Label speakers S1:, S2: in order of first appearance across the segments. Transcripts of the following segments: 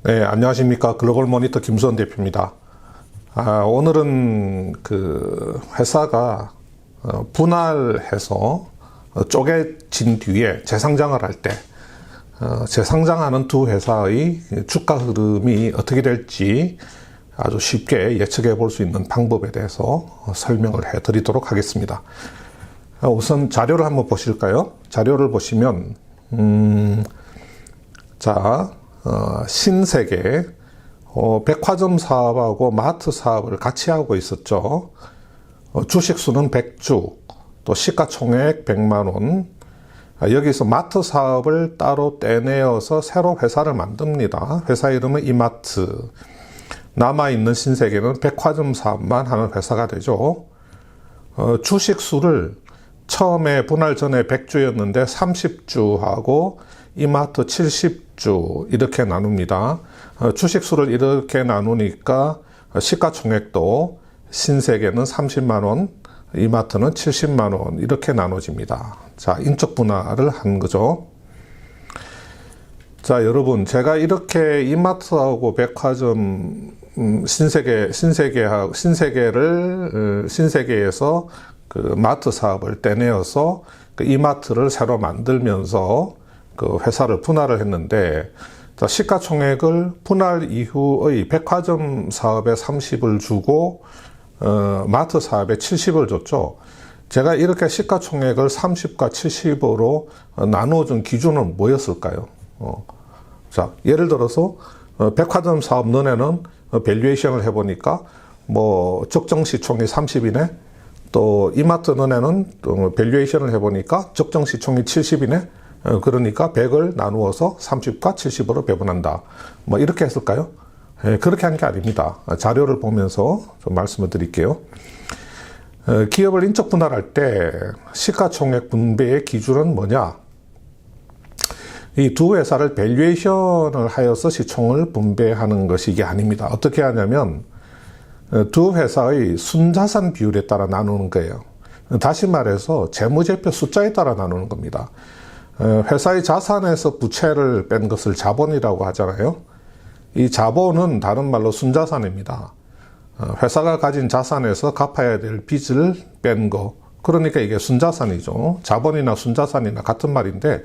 S1: 네, 안녕하십니까. 글로벌 모니터 김수원 대표입니다. 오늘은 회사가 분할해서 쪼개진 뒤에 재상장을 할 때, 재상장하는 두 회사의 주가 흐름이 어떻게 될지 아주 쉽게 예측해 볼 수 있는 방법에 대해서 설명을 해 드리도록 하겠습니다. 우선 자료를 한번 보실까요? 자료를 보시면, 신세계, 백화점 사업하고 마트 사업을 같이 하고 있었죠. 주식수는 100주, 또 시가총액 100만원. 여기서 마트 사업을 따로 떼내어서 새로 회사를 만듭니다. 회사 이름은 이마트. 남아있는 신세계는 백화점 사업만 하는 회사가 되죠. 주식수를 처음에 분할 전에 100주였는데 30주하고 이마트 70주 이렇게 나눕니다. 주식수를 이렇게 나누니까 시가총액도 신세계는 30만원, 이마트는 70만원 이렇게 나눠집니다. 자, 인적 분할을 한 거죠. 자, 여러분, 제가 이렇게 이마트하고 백화점, 신세계에서 마트 사업을 떼내어서 이마트를 새로 만들면서 회사를 분할을 했는데, 시가총액을 분할 이후의 백화점 사업에 30을 주고 마트 사업에 70을 줬죠. 제가 이렇게 시가총액을 30과 70으로 나눠준 기준은 뭐였을까요? 자, 예를 들어서 백화점 사업 너네는 밸류에이션을 해보니까 적정 시총이 30이네. 또 이마트 너네는 밸류에이션을 해보니까 적정 시총이 70이네. 그러니까 100을 나누어서 30과 70으로 배분한다. 이렇게 했을까요? 그렇게 한 게 아닙니다. 자료를 보면서 좀 말씀을 드릴게요. 기업을 인적 분할할 때 시가총액 분배의 기준은 뭐냐? 이 두 회사를 밸류에이션을 하여서 시총을 분배하는 것이 이게 아닙니다. 어떻게 하냐면 두 회사의 순자산 비율에 따라 나누는 거예요. 다시 말해서 재무제표 숫자에 따라 나누는 겁니다. 회사의 자산에서 부채를 뺀 것을 자본이라고 하잖아요. 이 자본은 다른 말로 순자산입니다. 회사가 가진 자산에서 갚아야 될 빚을 뺀 거. 그러니까 이게 순자산이죠. 자본이나 순자산이나 같은 말인데,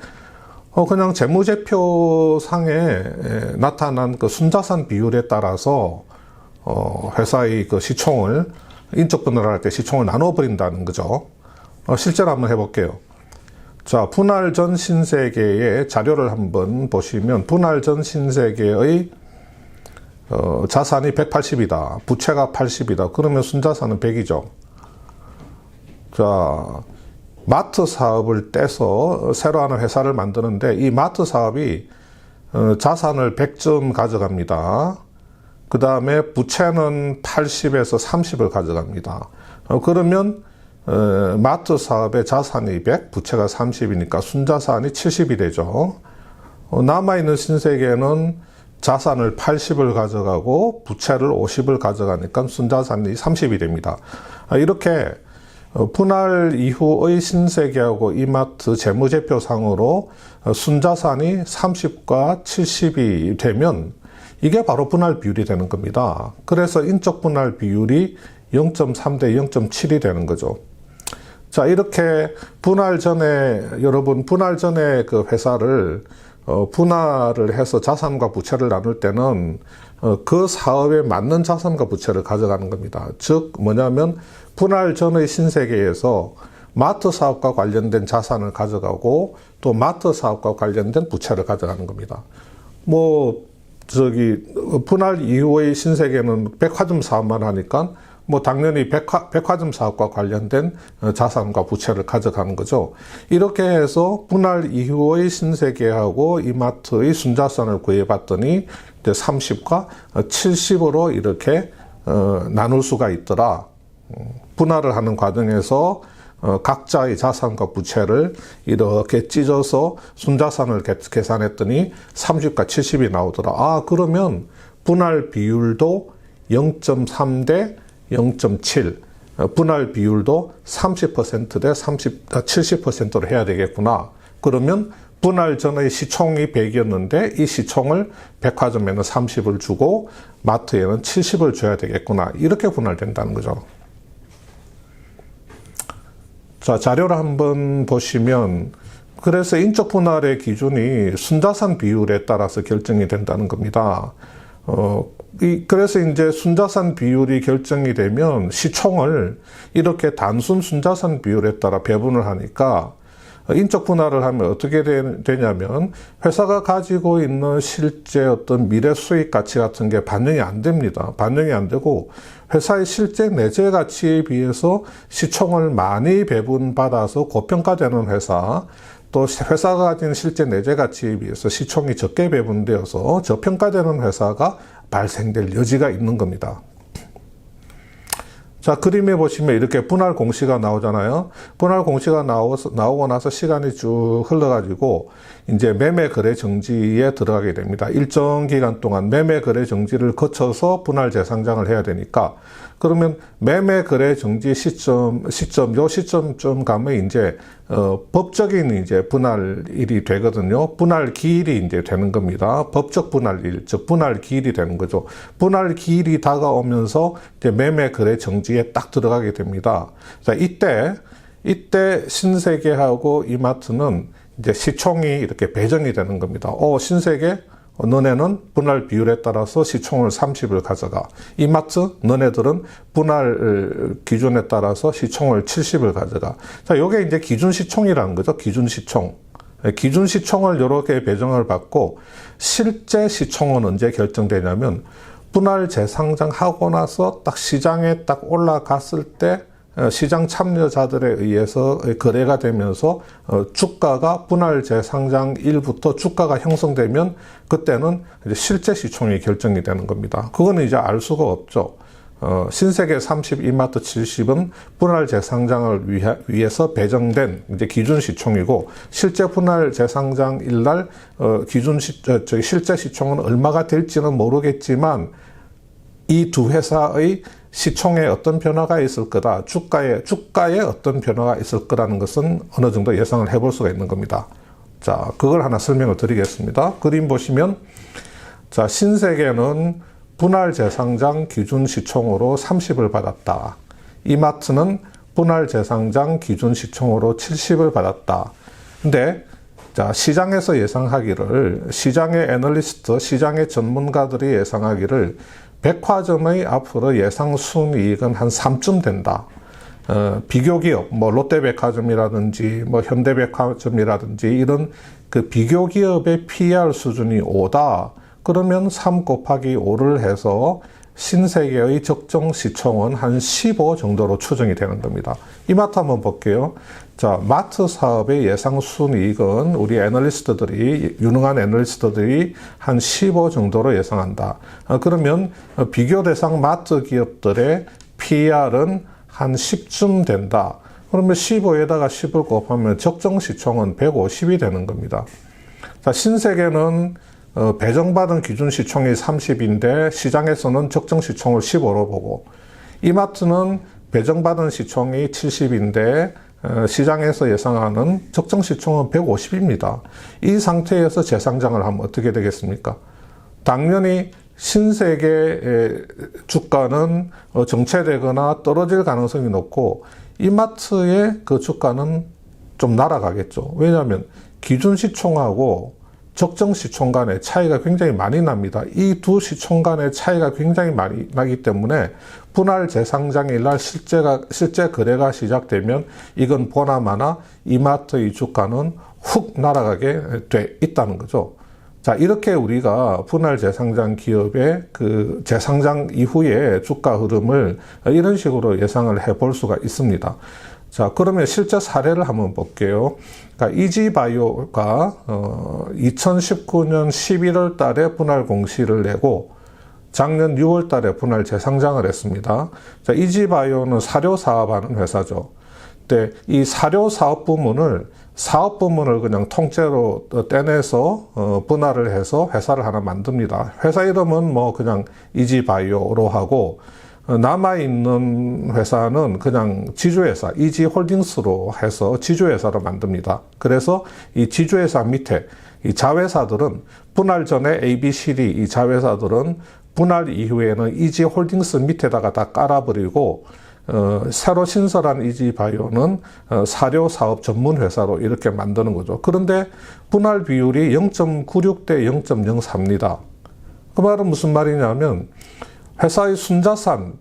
S1: 그냥 재무제표상에 나타난 순자산 비율에 따라서, 회사의 시총을, 인적 분할할 때 시총을 나눠버린다는 거죠. 실제로 한번 해볼게요. 자, 분할 전 신세계의 자료를 한번 보시면, 분할 전 신세계의 자산이 180이다. 부채가 80이다. 그러면 순자산은 100이죠. 자, 마트 사업을 떼서 새로 하는 회사를 만드는데 이 마트 사업이 자산을 100점 가져갑니다. 그 다음에 부채는 80에서 30을 가져갑니다. 그러면 마트 사업의 자산이 100, 부채가 30이니까 순자산이 70이 되죠. 남아있는 신세계는 자산을 80을 가져가고 부채를 50을 가져가니까 순자산이 30이 됩니다. 이렇게 분할 이후의 신세계하고 이마트 재무제표상으로 순자산이 30과 70이 되면 이게 바로 분할 비율이 되는 겁니다. 그래서 인적 분할 비율이 0.3 대 0.7이 되는 거죠. 자, 이렇게 분할 전에 회사를 분할을 해서 자산과 부채를 나눌 때는 그 사업에 맞는 자산과 부채를 가져가는 겁니다. 즉 뭐냐면 분할 전의 신세계에서 마트 사업과 관련된 자산을 가져가고 또 마트 사업과 관련된 부채를 가져가는 겁니다. 분할 이후의 신세계는 백화점 사업만 하니까 당연히 백화점 사업과 관련된 자산과 부채를 가져가는 거죠. 이렇게 해서 분할 이후의 신세계하고 이마트의 순자산을 구해봤더니 30과 70으로 이렇게 나눌 수가 있더라. 분할을 하는 과정에서 각자의 자산과 부채를 이렇게 찢어서 순자산을 계산했더니 30과 70이 나오더라. 그러면 분할 비율도 0.3 대 0.7, 분할 비율도 30% 대 70%로 해야 되겠구나. 그러면 분할 전의 시총이 100이었는데 이 시총을 백화점에는 30을 주고 마트에는 70을 줘야 되겠구나. 이렇게 분할된다는 거죠. 자, 자료를 한번 보시면 그래서 인적 분할의 기준이 순자산 비율에 따라서 결정이 된다는 겁니다. 그래서 이제 순자산 비율이 결정이 되면 시총을 이렇게 단순 순자산 비율에 따라 배분을 하니까 인적 분할을 하면 어떻게 되냐면 회사가 가지고 있는 실제 어떤 미래 수익 가치 같은 게 반영이 안 됩니다. 반영이 안 되고 회사의 실제 내재 가치에 비해서 시총을 많이 배분받아서 고평가되는 회사, 또 회사가 가진 실제 내재 가치에 비해서 시총이 적게 배분되어서 저평가되는 회사가 발생될 여지가 있는 겁니다. 자, 그림에 보시면 이렇게 분할 공시가 나오잖아요. 분할 공시가 나오고 나서 시간이 쭉 흘러가지고 이제 매매 거래 정지에 들어가게 됩니다. 일정 기간 동안 매매 거래 정지를 거쳐서 분할 재상장을 해야 되니까, 그러면 매매 거래 정지 요 시점쯤 가면 이제 법적인 이제 분할일이 되거든요. 분할 기일이 이제 되는 겁니다. 법적 분할일, 즉 분할 기일이 되는 거죠. 분할 기일이 다가오면서 이제 매매 거래 정지에 딱 들어가게 됩니다. 자, 이때 신세계하고 이마트는 이제 시총이 이렇게 배정이 되는 겁니다. 신세계, 너네는 분할 비율에 따라서 시총을 30을 가져가. 이마트, 너네들은 분할 기준에 따라서 시총을 70을 가져가. 자, 요게 이제 기준 시총이라는 거죠. 기준 시총. 기준 시총을 이렇게 배정을 받고, 실제 시총은 언제 결정되냐면 분할 재상장하고 나서 딱 시장에 딱 올라갔을 때 시장 참여자들에 의해서 거래가 되면서 주가가 분할 재상장일부터 주가가 형성되면 그때는 이제 실제 시총이 결정이 되는 겁니다. 그거는 이제 알 수가 없죠. 신세계 30, 이마트 70은 분할 재상장을 위해서 배정된 이제 기준 시총이고, 실제 분할 재상장일 날 실제 시총은 얼마가 될지는 모르겠지만 이 두 회사의 시총에 어떤 변화가 있을 거다, 주가에 어떤 변화가 있을 거라는 것은 어느 정도 예상을 해볼 수가 있는 겁니다. 자, 그걸 하나 설명을 드리겠습니다. 그림 보시면, 자, 신세계는 분할 재상장 기준 시총으로 30을 받았다. 이마트는 분할 재상장 기준 시총으로 70을 받았다. 근데 자, 시장에서 예상하기를, 시장의 애널리스트, 시장의 전문가들이 예상하기를 백화점의 앞으로 예상 순이익은 한 3쯤 된다. 비교기업, 뭐 롯데백화점이라든지 뭐 현대백화점이라든지 이런 그 비교기업의 PER 수준이 5다. 그러면 3 곱하기 5를 해서 신세계의 적정 시총은 한 15 정도로 추정이 되는 겁니다. 이마트 한번 볼게요. 자, 마트 사업의 예상 순이익은 우리 유능한 애널리스트들이 한 15 정도로 예상한다. 그러면 비교 대상 마트 기업들의 PER은 한 10쯤 된다. 그러면 15에다가 10을 곱하면 적정 시총은 150이 되는 겁니다. 자, 신세계는 배정받은 기준 시총이 30인데 시장에서는 적정 시총을 15로 보고, 이마트는 배정받은 시총이 70인데 시장에서 예상하는 적정 시총은 150입니다. 이 상태에서 재상장을 하면 어떻게 되겠습니까? 당연히 신세계의 주가는 정체되거나 떨어질 가능성이 높고, 이마트의 그 주가는 좀 날아가겠죠. 왜냐하면 기준 시총하고 적정 시총 간의 차이가 굉장히 많이 납니다. 이 두 시총 간의 차이가 굉장히 많이 나기 때문에 분할 재상장일 날 실제 거래가 시작되면 이건 보나마나 이마트의 주가는 훅 날아가게 돼 있다는 거죠. 자, 이렇게 우리가 분할 재상장 기업의 그 재상장 이후의 주가 흐름을 이런 식으로 예상을 해볼 수가 있습니다. 자, 그러면 실제 사례를 한번 볼게요. 그러니까 이지바이오가 2019년 11월 달에 분할 공시를 내고 작년 6월 달에 분할 재상장을 했습니다. 자, 이지바이오는 사료 사업하는 회사죠. 근데 이 사료 사업 부문을 그냥 통째로 떼내서 분할을 해서 회사를 하나 만듭니다. 회사 이름은 뭐 그냥 이지바이오로 하고, 남아있는 회사는 그냥 지주회사, 이지홀딩스로 해서 지주회사로 만듭니다. 그래서 이 지주회사 밑에 이 자회사들은 분할 전에 ABCD 이 자회사들은 분할 이후에는 이지홀딩스 밑에다가 다 깔아버리고 새로 신설한 이지바이오는 사료사업 전문회사로 이렇게 만드는 거죠. 그런데 분할 비율이 0.96 대 0.04입니다. 그 말은 무슨 말이냐면 회사의 순자산,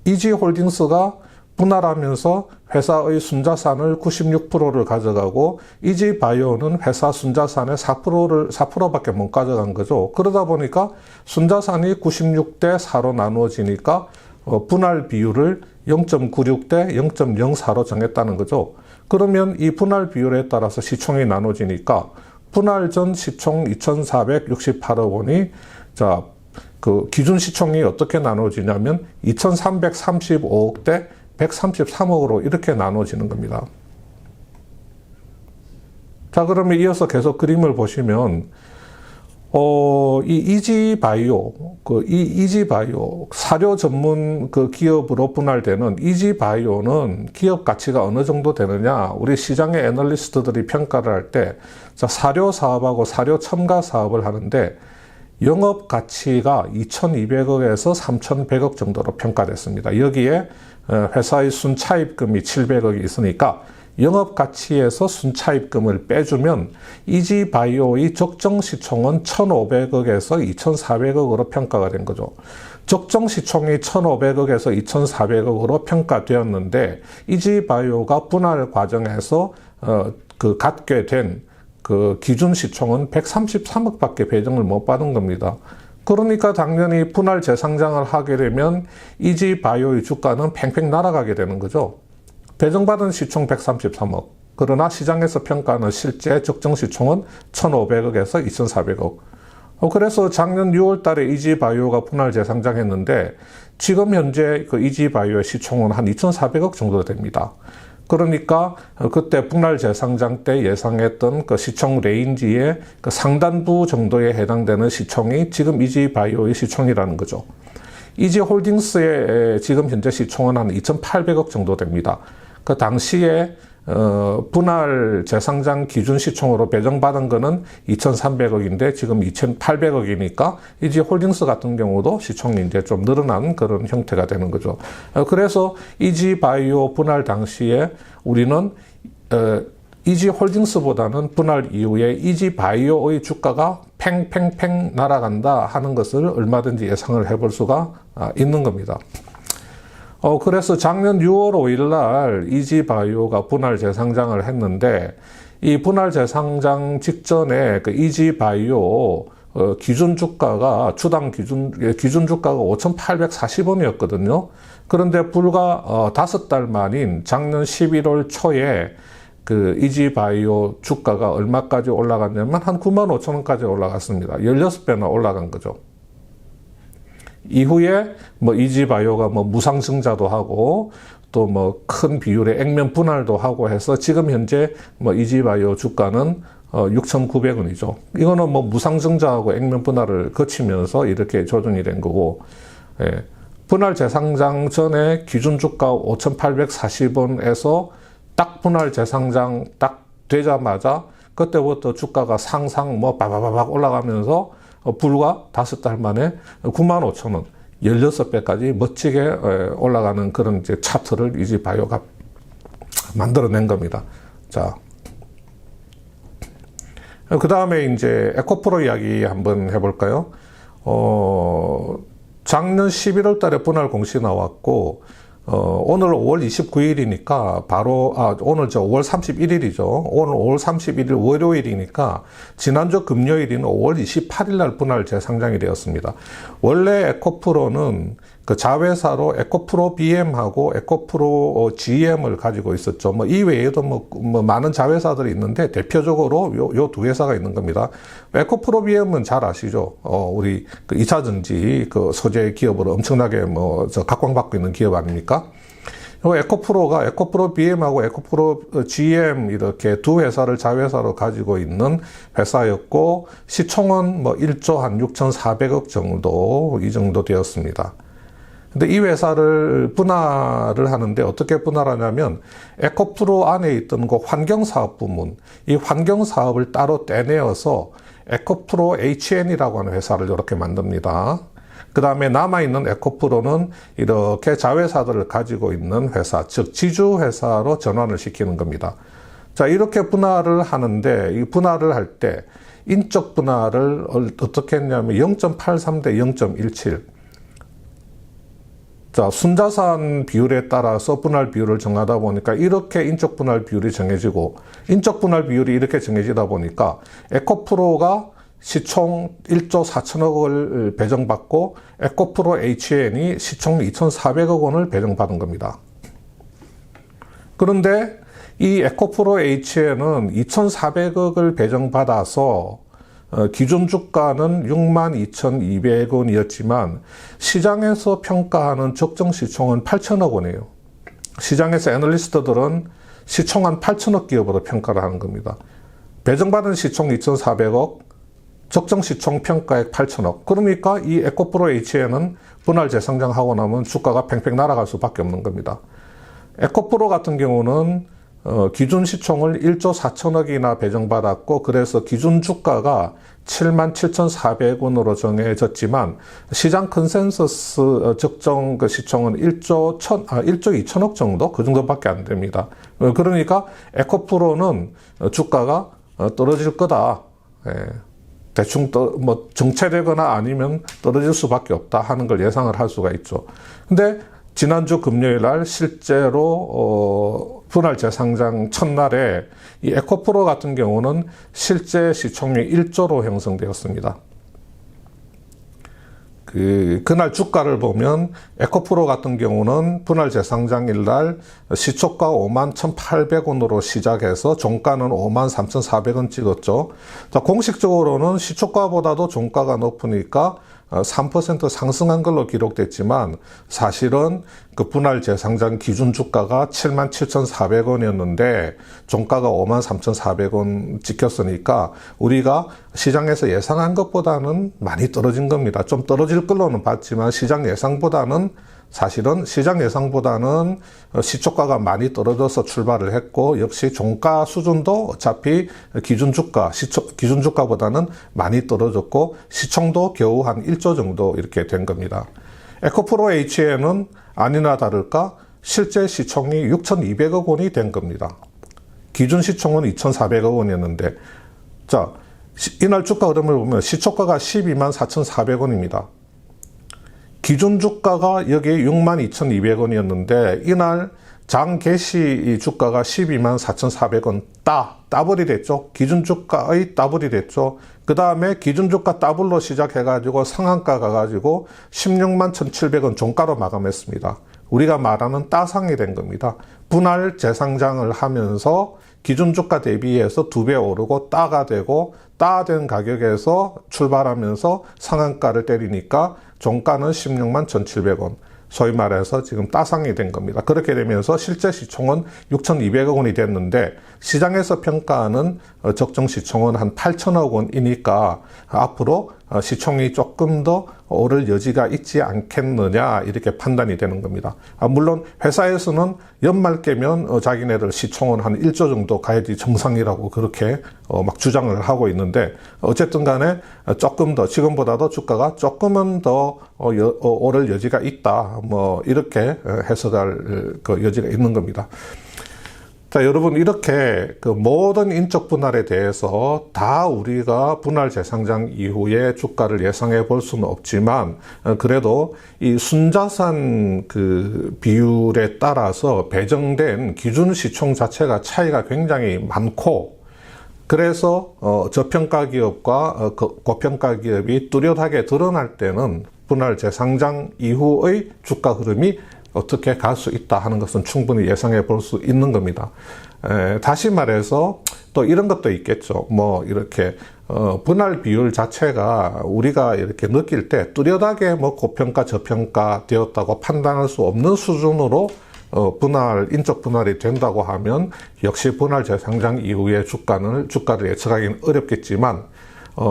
S1: 이지홀딩스가 분할하면서 회사의 순자산을 96%를 가져가고 이지바이오는 회사 순자산의 4%밖에 못 가져간 거죠. 그러다 보니까 순자산이 96대 4로 나누어지니까 분할 비율을 0.96 대 0.04로 정했다는 거죠. 그러면 이 분할 비율에 따라서 시총이 나눠지니까 분할 전 시총 2,468억 원이 그 기준 시총이 어떻게 나눠지냐면 2,335억 대 133억으로 이렇게 나눠지는 겁니다. 자, 그러면 이어서 계속 그림을 보시면 이 이지바이오, 이지바이오 사료 전문 그 기업으로 분할되는 이지바이오는 기업 가치가 어느 정도 되느냐? 우리 시장의 애널리스트들이 평가를 할 때 사료 사업하고 사료 첨가 사업을 하는데 영업 가치가 2,200억에서 3,100억 정도로 평가됐습니다. 여기에 회사의 순차입금이 700억이 있으니까 영업 가치에서 순차입금을 빼주면 이지바이오의 적정 시총은 1,500억에서 2,400억으로 평가가 된 거죠. 적정 시총이 1,500억에서 2,400억으로 평가되었는데 이지바이오가 분할 과정에서 갖게 된 그 기준 시총은 133억밖에 배정을 못 받은 겁니다. 그러니까 당연히 분할 재상장을 하게 되면 이지바이오의 주가는 팽팽 날아가게 되는 거죠. 배정받은 시총 133억. 그러나 시장에서 평가하는 실제 적정 시총은 1,500억에서 2,400억. 그래서 작년 6월 달에 이지바이오가 분할 재상장했는데 지금 현재 그 이지바이오의 시총은 한 2,400억 정도 됩니다. 그러니까 그때 분할 재상장 때 예상했던 그 시총 레인지의 그 상단부 정도에 해당되는 시총이 지금 이지바이오의 시총이라는 거죠. 이지홀딩스의 지금 현재 시총은 한 2,800억 정도 됩니다. 그 당시에 분할 재상장 기준 시총으로 배정받은 거는 2,300억인데 지금 2,800억이니까 이지홀딩스 같은 경우도 시총이 이제 좀 늘어난 그런 형태가 되는 거죠. 그래서 이지바이오 분할 당시에 우리는 이지홀딩스보다는 분할 이후에 이지바이오의 주가가 팽팽팽 날아간다 하는 것을 얼마든지 예상을 해볼 수가 있는 겁니다. 그래서 작년 6월 5일 날 이지바이오가 분할 재상장을 했는데 이 분할 재상장 직전에 그 이지바이오 기준 주가가 주당 기준 주가가 5,840원이었거든요. 그런데 불과 5달 만인 작년 11월 초에 그 이지바이오 주가가 얼마까지 올라갔냐면 한 95,000원까지 올라갔습니다. 16배나 올라간 거죠. 이후에 이지바이오가 무상증자도 하고 또 큰 비율의 액면 분할도 하고 해서 지금 현재 이지바이오 주가는 6,900원이죠. 이거는 무상증자하고 액면 분할을 거치면서 이렇게 조정이 된 거고, 예. 분할 재상장 전에 기준 주가 5,840원에서 딱 분할 재상장 딱 되자마자 그때부터 주가가 상상 바바바박 올라가면서 불과 5달 만에 95,000원, 16배까지 멋지게 올라가는 그런 이제 차트를 이지바이오가 만들어낸 겁니다. 자, 그 다음에 이제 에코프로 이야기 한번 해볼까요? 작년 11월 달에 분할 공시 나왔고, 오늘 5월 29일이니까 바로, 오늘 5월 31일이죠. 오늘 5월 31일 월요일이니까 지난주 금요일인 5월 28일 날 분할 재상장이 되었습니다. 원래 에코프로는 그 자회사로 에코프로 BM하고 에코프로 GM을 가지고 있었죠. 이 외에도 많은 자회사들이 있는데 대표적으로 요 두 회사가 있는 겁니다. 에코프로 BM은 잘 아시죠? 우리 그 2차 전지 그 소재 기업으로 엄청나게 각광받고 있는 기업 아닙니까? 에코프로가 에코프로 BM하고 에코프로 GM 이렇게 두 회사를 자회사로 가지고 있는 회사였고 시총은 1조 한 6,400억 정도 이 정도 되었습니다. 근데 이 회사를 분할을 하는데 어떻게 분할하냐면 에코프로 안에 있던 그 환경사업 부문, 이 환경사업을 따로 떼내어서 에코프로 HN이라고 하는 회사를 이렇게 만듭니다. 그 다음에 남아있는 에코프로는 이렇게 자회사들을 가지고 있는 회사, 즉 지주회사로 전환을 시키는 겁니다. 자, 이렇게 분할을 하는데 이 분할을 할 때 인적 분할을 어떻게 했냐면 0.83 대 0.17. 자, 순자산 비율에 따라서 분할 비율을 정하다 보니까 이렇게 인적 분할 비율이 정해지고 인적 분할 비율이 이렇게 정해지다 보니까 에코프로가 시총 1조 4천억을 배정받고 에코프로 HN이 시총 2,400억 원을 배정받은 겁니다. 그런데 이 에코프로 HN은 2,400억을 배정받아서 기준 주가는 62,200원이었지만 시장에서 평가하는 적정 시총은 8천억 원이에요. 시장에서 애널리스트들은 시총 한 8천억 기업으로 평가를 하는 겁니다. 배정받은 시총 2,400억, 적정 시총 평가액 8천억. 그러니까 이 에코프로 HN은 분할 재상장하고 나면 주가가 팽팽 날아갈 수밖에 없는 겁니다. 에코프로 같은 경우는 기준 시총을 1조 4천억이나 배정받았고 그래서 기준 주가가 77,400원으로 정해졌지만 시장 컨센서스 적정 그 시총은 1조 2천억 정도? 그 정도밖에 안 됩니다. 그러니까 에코프로는 주가가 떨어질 거다. 대충 뭐 정체되거나 아니면 떨어질 수밖에 없다 하는 걸 예상을 할 수가 있죠. 근데 지난주 금요일 날 실제로 분할 재상장 첫날에 이 에코프로 같은 경우는 실제 시총이 1조로 형성되었습니다. 그날 주가를 보면 에코프로 같은 경우는 분할 재상장일 날 시초가 51,800원으로 시작해서 종가는 53,400원 찍었죠. 자, 공식적으로는 시초가보다도 종가가 높으니까 3% 상승한 걸로 기록됐지만 사실은 그 분할 재상장 기준 주가가 77,400원이었는데 종가가 53,400원 찍혔으니까 우리가 시장에서 예상한 것보다는 많이 떨어진 겁니다. 좀 떨어질 걸로는 봤지만 시장 예상보다는 사실은 시장 예상보다는 시초가가 많이 떨어져서 출발을 했고 역시 종가 수준도 어차피 기준 주가보다는 많이 떨어졌고 시총도 겨우 한 1조 정도 이렇게 된 겁니다. 에코프로 HN은 아니나 다를까 실제 시총이 6,200억 원이 된 겁니다. 기준 시총은 2,400억 원이었는데 자, 이날 주가 흐름을 보면 시초가가 124,400원입니다. 기준 주가가 여기 62,200원이었는데 이날 장 개시 주가가 124,400원 따블이 됐죠. 기준 주가의 따블이 됐죠. 그 다음에 기준 주가 따블로 시작해가지고 상한가 가가지고 161,700원 종가로 마감했습니다. 우리가 말하는 따상이 된 겁니다. 분할 재상장을 하면서 기준 주가 대비해서 2배 오르고 따가 되고 따된 가격에서 출발하면서 상한가를 때리니까 종가는 161,700원. 소위 말해서 지금 따상이 된 겁니다. 그렇게 되면서 실제 시총은 6,200억 원이 됐는데 시장에서 평가하는 적정 시총은 한 8천억 원이니까 앞으로 시총이 조금 더 오를 여지가 있지 않겠느냐 이렇게 판단이 되는 겁니다. 물론 회사에서는 연말 깨면 자기네들 시총은 한 1조 정도 가야지 정상이라고 그렇게 막 주장을 하고 있는데 어쨌든 간에 조금 더 지금보다도 주가가 조금은 더 오를 여지가 있다 뭐 이렇게 해석할 그 여지가 있는 겁니다. 자, 여러분 이렇게 그 모든 인적 분할에 대해서 다 우리가 분할 재상장 이후에 주가를 예상해 볼 수는 없지만 그래도 이 순자산 그 비율에 따라서 배정된 기준 시총 자체가 차이가 굉장히 많고 그래서 저평가 기업과 고평가 기업이 뚜렷하게 드러날 때는 분할 재상장 이후의 주가 흐름이 어떻게 갈 수 있다 하는 것은 충분히 예상해 볼 수 있는 겁니다. 다시 말해서 또 이런 것도 있겠죠. 뭐 이렇게 분할 비율 자체가 우리가 이렇게 느낄 때 뚜렷하게 뭐 고평가 저평가 되었다고 판단할 수 없는 수준으로 인적 분할이 된다고 하면 역시 분할 재상장 이후에 주가를 예측하기는 어렵겠지만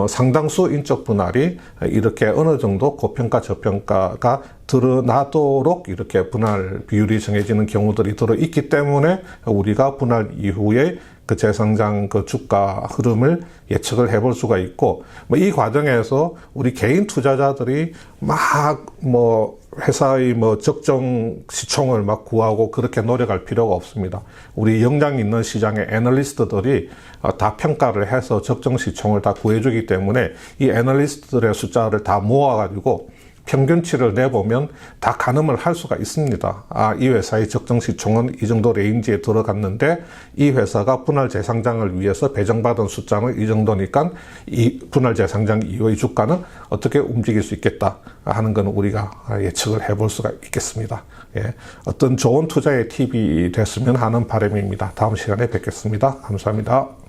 S1: 상당수 인적 분할이 이렇게 어느 정도 고평가 저평가가 드러나도록 이렇게 분할 비율이 정해지는 경우들이 들어있기 때문에 우리가 분할 이후에 그 재성장 그 주가 흐름을 예측을 해볼 수가 있고, 뭐 이 과정에서 우리 개인 투자자들이 막 뭐 회사의 뭐 적정 시총을 막 구하고 그렇게 노력할 필요가 없습니다. 우리 역량 있는 시장의 애널리스트들이 다 평가를 해서 적정 시총을 다 구해주기 때문에 이 애널리스트들의 숫자를 다 모아가지고 평균치를 내보면 다 가늠을 할 수가 있습니다. 이 회사의 적정 시총은 이 정도 레인지에 들어갔는데 이 회사가 분할 재상장을 위해서 배정받은 숫자는 이 정도니까 이 분할 재상장 이후의 주가는 어떻게 움직일 수 있겠다 하는 건 우리가 예측을 해볼 수가 있겠습니다. 예, 어떤 좋은 투자의 팁이 됐으면 하는 바람입니다. 다음 시간에 뵙겠습니다. 감사합니다.